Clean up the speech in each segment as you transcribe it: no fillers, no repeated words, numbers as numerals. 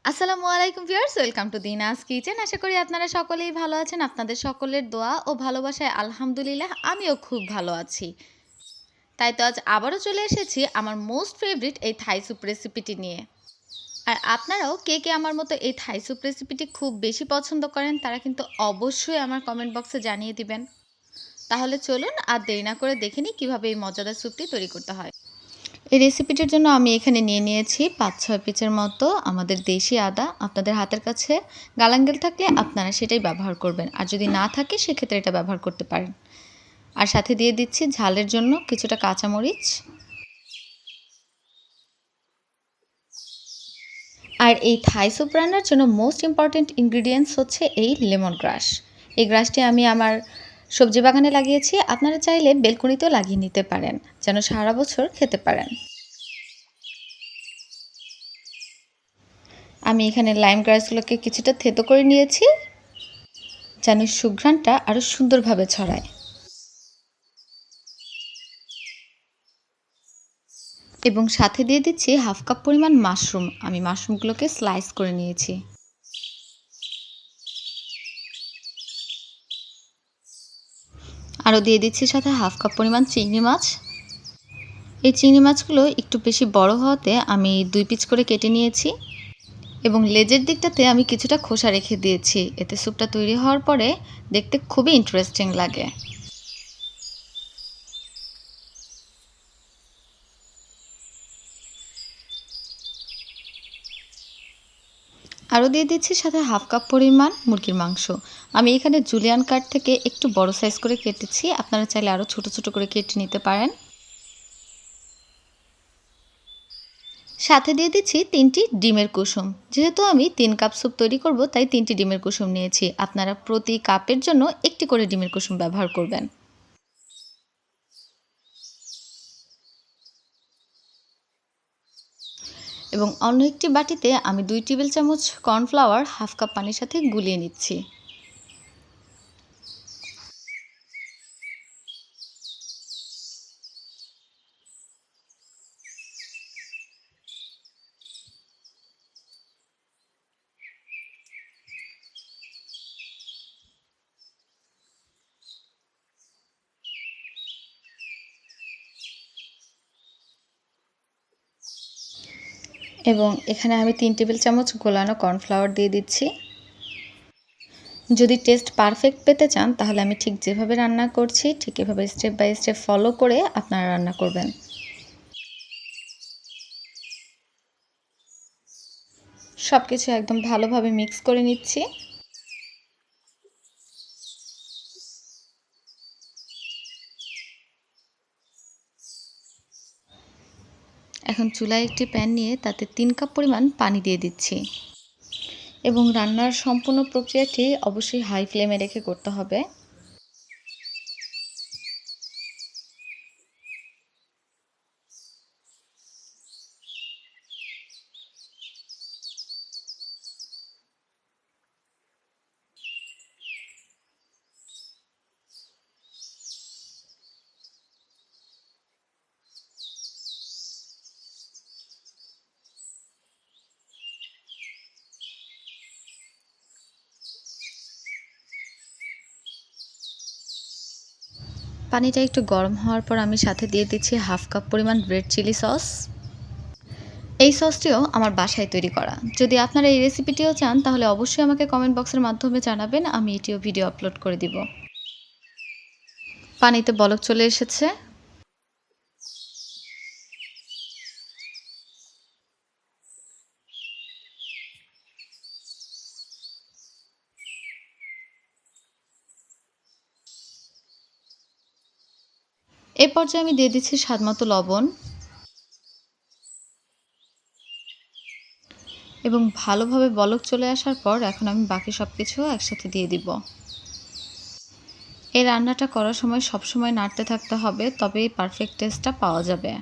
আসসালামু আলাইকুম viewers, welcome to দিনাস kitchen. আশা করি আপনারা সকলেই ভালো আছেন। আপনাদের সকলের দোয়া ও ভালোবাসায় আলহামদুলিল্লাহ আমিও খুব ভালো আছি। তাই তো আজ আবারও চলে এসেছি আমার মোস্ট ফেভারিট এই থাই স্যুপ রেসিপিটি নিয়ে। আর আপনারাও কে কে আমার মতো এই থাই স্যুপ রেসিপিটি খুব বেশি পছন্দ করেন তারা কিন্তু অবশ্যই আমার কমেন্ট বক্সে জানিয়ে দিবেন। তাহলে চলুন আর দেরি না করে দেখে নিই কীভাবে এই মজাদার স্যুপটি তৈরি করতে হয়। এই রেসিপিটির জন্য আমি এখানে নিয়ে নিয়েছি ৫-৬ পিসের মতো আমাদের দেশি আদা। আপনাদের হাতের কাছে গালাঙ্গেল থাকলে আপনারা সেটাই ব্যবহার করবেন, আর যদি না থাকে সেক্ষেত্রে এটা ব্যবহার করতে পারেন। আর সাথে দিয়ে দিচ্ছি ঝালের জন্য কিছুটা কাঁচামরিচ। আর এই থাই স্যুপ রান্নার জন্য মোস্ট ইম্পর্ট্যান্ট ইনগ্রিডিয়েন্টস হচ্ছে এই লেমন গ্রাস। এই গ্রাসটি আমি আমার সবজি বাগানে লাগিয়েছি, আপনারা চাইলে বেলকনিতেও লাগিয়ে নিতে পারেন যেন সারা বছর খেতে পারেন। আমি এখানে লাইম গ্রাসগুলোকে কিছুটা থেতো করে নিয়েছি যেন সুঘ্রাণটা আরও সুন্দরভাবে ছড়ায়। এবং সাথে দিয়ে দিচ্ছি হাফ কাপ পরিমাণ মাশরুম। আমি মাশরুমগুলোকে স্লাইস করে নিয়েছি। আরও দিয়ে দিচ্ছি সাথে হাফ কাপ পরিমাণ চিংড়ি মাছ। এই চিংড়ি মাছগুলো একটু বেশি বড় হওয়াতে আমি 2 পিস করে কেটে নিয়েছি এবং লেজের দিকটাতে আমি কিছুটা খোসা রেখে দিয়েছি। এতে স্যুপটা তৈরি হওয়ার পরে দেখতে খুবই ইন্টারেস্টিং লাগে। আরও দিয়ে দিচ্ছি সাথে হাফ কাপ পরিমাণ মুরগির মাংস। আমি এখানে জুলিয়ান কাট থেকে একটু বড় সাইজ করে কেটেছি, আপনারা চাইলে আরও ছোট ছোট করে কেটে নিতে পারেন। সাথে দিয়ে দিচ্ছি 3টি ডিমের কুসুম। যেহেতু আমি 3 কাপ স্যুপ তৈরি করব তাই 3টি ডিমের কুসুম নিয়েছি। আপনারা প্রতি কাপের জন্য একটি করে ডিমের কুসুম ব্যবহার করবেন। এবং অন্য একটি বাটিতে আমি 2 টেবিল চামচ কর্নফ্লাওয়ার হাফ কাপ পানির সাথে গুলিয়ে নিচ্ছি। এবং এখানে আমি 3 টেবিল চামচ গোলানো কর্নফ্লাওয়ার দিয়ে দিচ্ছি। যদি টেস্ট পারফেক্ট পেতে চান তাহলে আমি ঠিক যেভাবে রান্না করছি ঠিক এভাবে স্টেপ বাই স্টেপ ফলো করে আপনারা রান্না করবেন। সব কিছু একদম ভালোভাবে মিক্স করে নিচ্ছি। এখন চুলায় একটি প্যান নিয়ে তাতে 3 কাপ পরিমাণ পানি দিয়ে দিচ্ছি এবং রান্নার সম্পূর্ণ প্রক্রিয়াটি অবশ্যই হাই ফ্লেমে রেখে করতে হবে। পানিটা একটু গরম হওয়ার পর আমি সাথে দিয়ে দিচ্ছি হাফ কাপ পরিমাণ রেড চিলি সস। এই সসটিও আমার বাসায় তৈরি করা। যদি আপনারা এই রেসিপিটিও চান তাহলে অবশ্যই আমাকে কমেন্ট বক্সের মাধ্যমে জানাবেন, আমি এটিও ভিডিও আপলোড করে দিব। পানিতে বলক চলে এসেছে। এই পর্যায়ে আমি দিয়ে দিচ্ছি স্বাদমতো লবণ এবং ভালোভাবে বলক চলে আসার পর এখন আমি বাকি সব কিছু একসাথে দিয়ে দিব। এই রান্নাটা করার সময় সবসময় নাড়তে থাকতে হবে, তবেই পারফেক্ট টেস্টটা পাওয়া যাবে।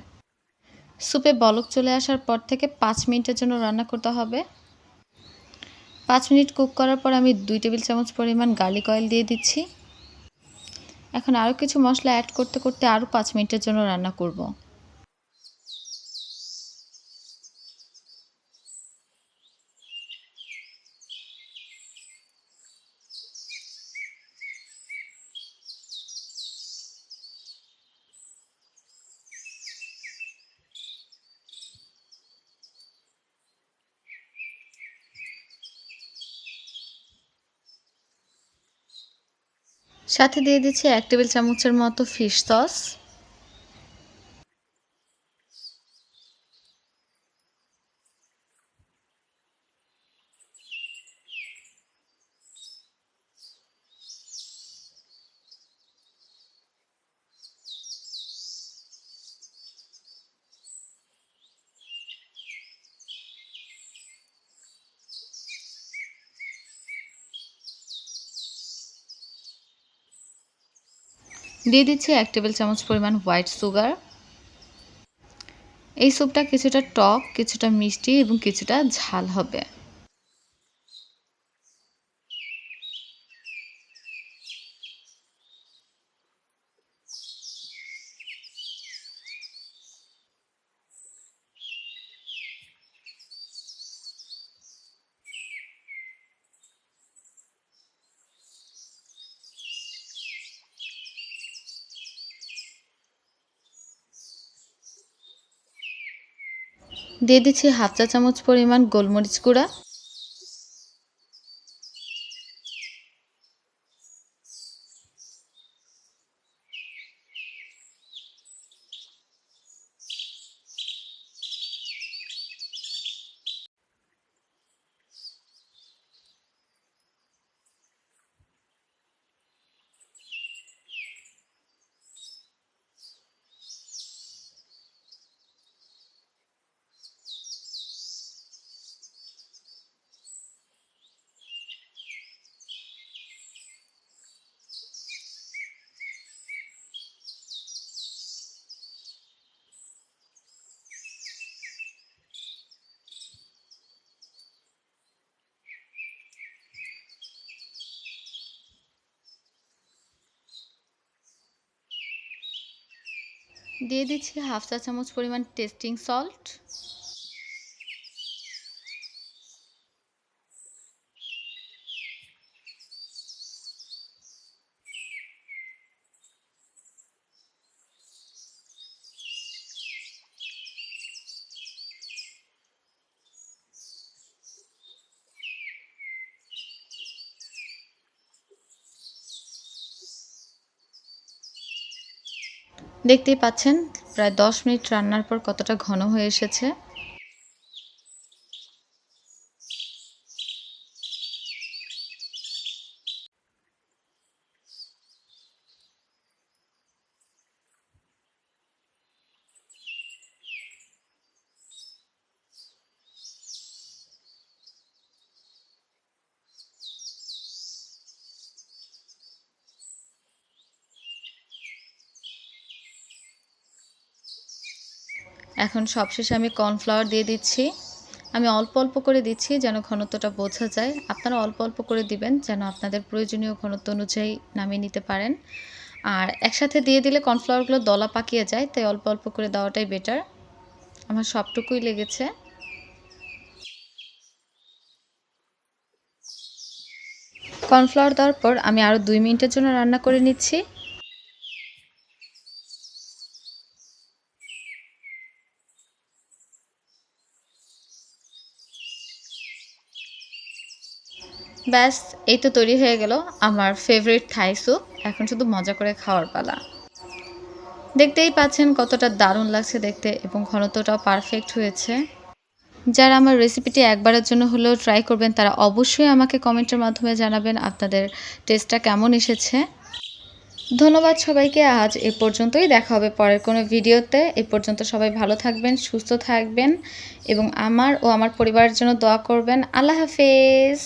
স্যুপে বলক চলে আসার পর থেকে 5 মিনিটের জন্য রান্না করতে হবে। 5 মিনিট কুক করার পর আমি 2 টেবিল চামচ পরিমাণ গার্লিক অয়েল দিয়ে দিচ্ছি। এখন আরও কিছু মশলা অ্যাড করতে করতে আরও 5 মিনিটের জন্য রান্না করব। সাথে দিয়ে দিচ্ছি 1 টেবিল চামচের মতো ফিশ সস। দিয়ে দিচ্ছি 1 টেবিল চামচ পরিমাণ হোয়াইট সুগার। এই স্যুপটা কিছুটা টক, কিছুটা মিষ্টি এবং কিছুটা ঝাল হবে। দিয়ে দিচ্ছি হাফ চা চামচ পরিমাণ গোলমরিচ গুঁড়া। দিয়ে দিচ্ছি হাফ চা চামচ পরিমাণ টেস্টিং সল্ট। দেখতেই পাচ্ছেন প্রায় 10 মিনিট রান্নার পর কতটা ঘন হয়ে এসেছে। এখন সবশেষে আমি কর্নফ্লাওয়ার দিয়ে দিচ্ছি। আমি অল্প অল্প করে দিচ্ছি যেন ঘনত্বটা বোঝা যায়। আপনারা অল্প অল্প করে দিবেন যেন আপনাদের প্রয়োজনীয় ঘনত্ব অনুযায়ী নামিয়ে নিতে পারেন। আর একসাথে দিয়ে দিলে কর্নফ্লাওয়ারগুলো দলা পাকিয়ে যায়, তাই অল্প অল্প করে দেওয়াটাই বেটার। আমার সবটুকুই লেগেছে। কর্নফ্লাওয়ার দেওয়ার পর আমি আরও 2 মিনিটের জন্য রান্না করে নিচ্ছি। ব্যাস, এই তো তৈরি হয়ে গেল আমার ফেভারিট থাই স্যুপ। এখন শুধু মজা করে খাওয়ার পালা। দেখতেই পাচ্ছেন কতটা দারুণ লাগছে দেখতে এবং ঘনত্বটাও পারফেক্ট হয়েছে। যারা আমার রেসিপিটি একবারের জন্য হলেও ট্রাই করবেন তারা অবশ্যই আমাকে কমেন্টের মাধ্যমে জানাবেন আপনাদের টেস্টটা কেমন এসেছে। ধন্যবাদ সবাইকে। আজ এ পর্যন্তই, দেখা হবে পরের কোনো ভিডিওতে। এ পর্যন্ত সবাই ভালো থাকবেন, সুস্থ থাকবেন এবং আমার ও আমার পরিবারের জন্য দোয়া করবেন। আল্লাহ হাফেজ।